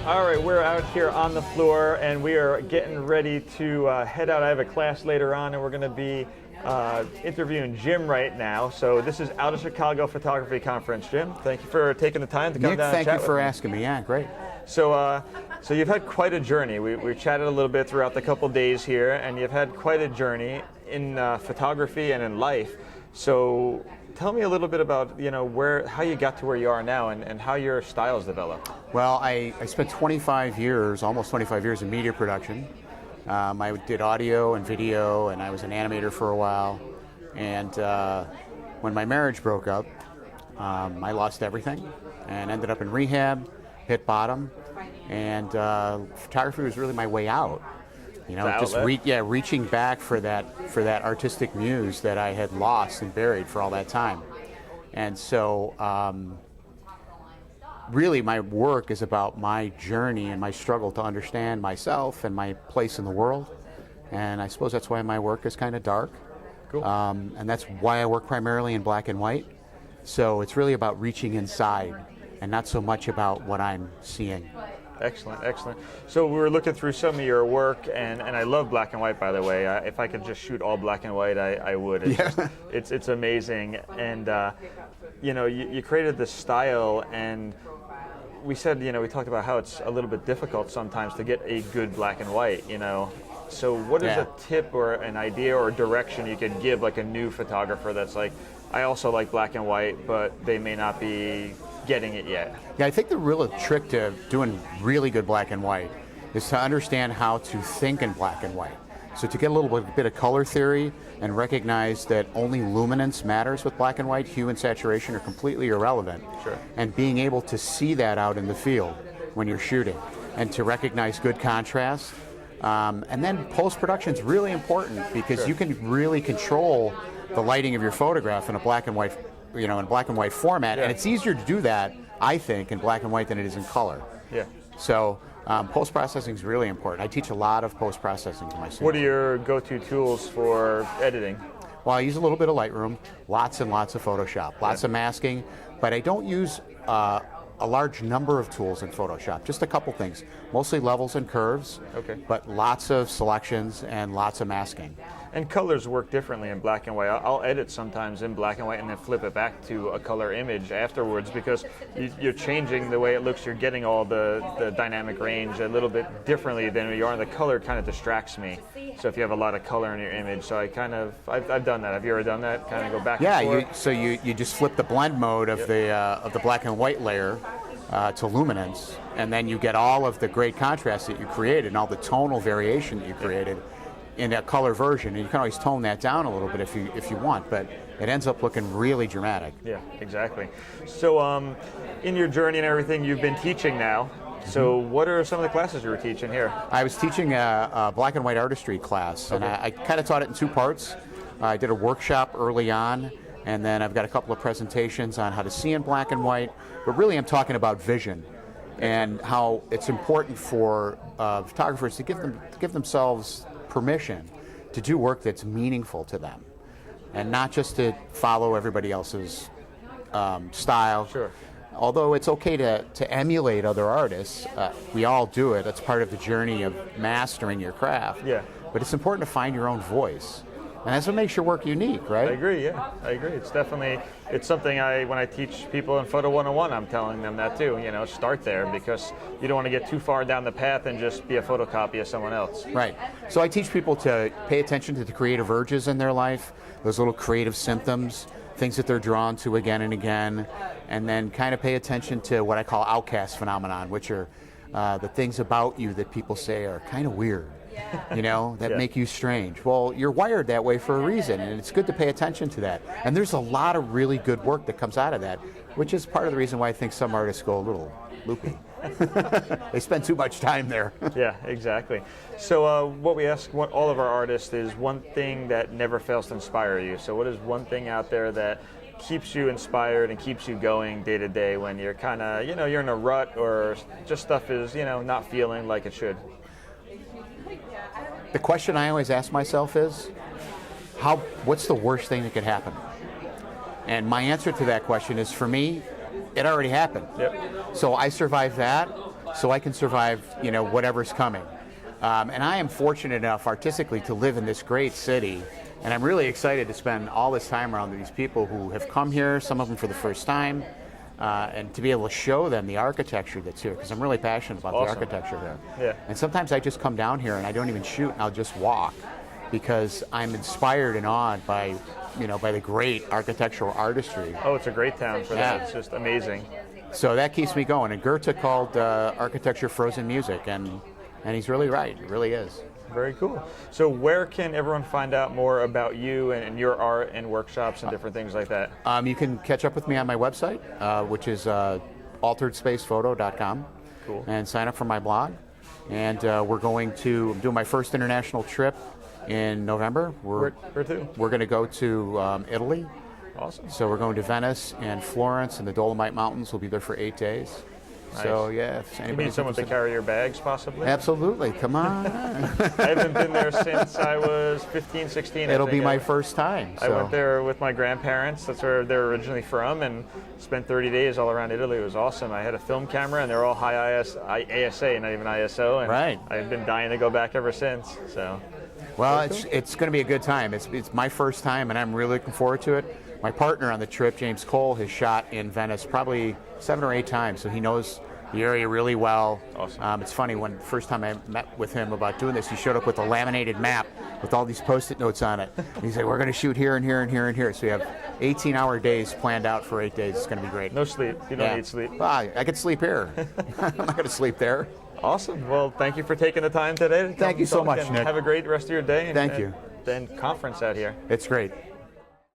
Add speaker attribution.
Speaker 1: All right, we're out here on the floor and we are getting ready to head out. I have a class later on and we're going to be interviewing Jim right now. So this is out of Chicago Photography Conference. Jim, thank you for taking the time to come down and chat with me.
Speaker 2: Thank you for asking me. Yeah, great.
Speaker 1: So you've had quite a journey. We chatted a little bit throughout the couple days here, and you've had quite a journey in photography and in life. So tell me a little bit about how you got to where you are now and how your styles developed.
Speaker 2: Well, I spent 25 years, almost 25 years in media production. I did audio and video, and I was an animator for a while. And when my marriage broke up, I lost everything and ended up in rehab, hit bottom, and photography was really my way out. Just reaching back for that artistic muse that I had lost and buried for all that time. And so really my work is about my journey and my struggle to understand myself and my place in the world. And I suppose that's why my work is kind of dark.
Speaker 1: Cool.
Speaker 2: And that's why I work primarily in black and white. So it's really about reaching inside and not so much about what I'm seeing.
Speaker 1: Excellent, excellent. So we were looking through some of your work, and I love black and white, by the way. If I could just shoot all black and white, I would. It's amazing. And you created this style, and we said, we talked about how it's a little bit difficult sometimes to get a good black and white, So what is a tip or an idea or direction you could give like a new photographer that's like, I also like black and white, but they may not be getting it yet?
Speaker 2: Yeah, I think the real trick to doing really good black and white is to understand how to think in black and white. So to get a little bit of color theory and recognize that only luminance matters with black and white, hue and saturation are completely irrelevant.
Speaker 1: Sure.
Speaker 2: And being able to see that out in the field when you're shooting, and to recognize good contrast. And then post-production is really important because you can really control the lighting of your photograph in a black and white format, and it's easier to do that, I think, in black and white than it is in color.
Speaker 1: Yeah.
Speaker 2: So post-processing is really important. I teach a lot of post-processing to my students.
Speaker 1: What are your go-to tools for editing?
Speaker 2: Well, I use a little bit of Lightroom, lots and lots of Photoshop, lots of masking, but I don't use a large number of tools in Photoshop, just a couple things. Mostly levels and curves, but lots of selections and lots of masking.
Speaker 1: And colors work differently in black and white. I'll edit sometimes in black and white and then flip it back to a color image afterwards because you're changing the way it looks. You're getting all the dynamic range a little bit differently than you are. And the color kind of distracts me. So if you have a lot of color in your image, so I've done that. Have you ever done that? Kind of go back and forth?
Speaker 2: So you just flip the blend mode of the black and white layer to luminance, and then you get all of the great contrast that you created and all the tonal variation that you created in that color version, and you can always tone that down a little bit if you want, but it ends up looking really dramatic.
Speaker 1: Yeah, exactly. So in your journey and everything, you've been teaching now. So what are some of the classes you were teaching here?
Speaker 2: I was teaching a black and white artistry class, and I kind of taught it in two parts. I did a workshop early on, and then I've got a couple of presentations on how to see in black and white, but really I'm talking about vision and how it's important for photographers to give themselves permission to do work that's meaningful to them, and not just to follow everybody else's style.
Speaker 1: Sure.
Speaker 2: Although it's okay to emulate other artists, we all do it. It's part of the journey of mastering your craft.
Speaker 1: Yeah.
Speaker 2: But it's important to find your own voice. And that's what makes your work unique, right?
Speaker 1: I agree, yeah. I agree. It's something when I teach people in Photo 101, I'm telling them that too. Start there because you don't want to get too far down the path and just be a photocopy of someone else.
Speaker 2: Right. So I teach people to pay attention to the creative urges in their life, those little creative symptoms, things that they're drawn to again and again, and then kind of pay attention to what I call outcast phenomenon, which are the things about you that people say are kind of weird. That make you strange. Well, you're wired that way for a reason, and it's good to pay attention to that. And there's a lot of really good work that comes out of that, which is part of the reason why I think some artists go a little loopy. They spend too much time there.
Speaker 1: Yeah, exactly. So what we ask all of our artists is one thing that never fails to inspire you. So what is one thing out there that keeps you inspired and keeps you going day to day when you're kind of, you're in a rut or just stuff is, not feeling like it should?
Speaker 2: The question I always ask myself is, what's the worst thing that could happen? And my answer to that question is, for me, it already happened.
Speaker 1: Yep.
Speaker 2: So I survived that, so I can survive, whatever's coming. And I am fortunate enough artistically to live in this great city, and I'm really excited to spend all this time around these people who have come here, some of them for the first time, and to be able to show them the architecture that's here, because I'm really passionate about the architecture here.
Speaker 1: Yeah.
Speaker 2: And sometimes I just come down here and I don't even shoot, and I'll just walk, because I'm inspired and awed by, by the great architectural artistry.
Speaker 1: Oh, it's a great town for that. It's just amazing.
Speaker 2: So that keeps me going. And Goethe called architecture frozen music, and he's really right. It really is.
Speaker 1: Very cool. So where can everyone find out more about you and your art and workshops and different things like that?
Speaker 2: You can catch up with me on my website, which is alteredspacephoto.com.
Speaker 1: Cool.
Speaker 2: And sign up for my blog. And we're going to do my first international trip in November.
Speaker 1: Where to?
Speaker 2: We're going to go to Italy.
Speaker 1: Awesome.
Speaker 2: So we're going to Venice and Florence and the Dolomite Mountains. We'll be there for 8 days.
Speaker 1: Nice.
Speaker 2: So yeah, if
Speaker 1: You
Speaker 2: anybody's
Speaker 1: need someone to
Speaker 2: interested-
Speaker 1: carry your bags, possibly?
Speaker 2: Absolutely, come on.
Speaker 1: I haven't been there since I was 15, 16.
Speaker 2: It'll
Speaker 1: I
Speaker 2: be
Speaker 1: think.
Speaker 2: my first time.
Speaker 1: I
Speaker 2: So.
Speaker 1: went there with my grandparents. That's where they're originally from, and spent 30 days all around Italy. It was awesome. I had a film camera, and they're all high ASA, not even ISO. And
Speaker 2: Right.
Speaker 1: I've been dying to go back ever since. So.
Speaker 2: Well, it's going to be a good time. It's my first time, and I'm really looking forward to it. My partner on the trip, James Cole, has shot in Venice probably 7 or 8 times, so he knows the area really well.
Speaker 1: Awesome.
Speaker 2: It's funny, when the first time I met with him about doing this, he showed up with a laminated map with all these Post-it notes on it. And he said, we're going to shoot here and here and here and here. So we have 18-hour days planned out for 8 days. It's going to be great.
Speaker 1: No sleep. You don't need sleep.
Speaker 2: Well, I could sleep here. I'm not going to sleep there.
Speaker 1: Awesome. Well, thank you for taking the time today.
Speaker 2: Thank you so much, Nick.
Speaker 1: Have a great rest of your day.
Speaker 2: Thank you.
Speaker 1: And conference out here.
Speaker 2: It's great.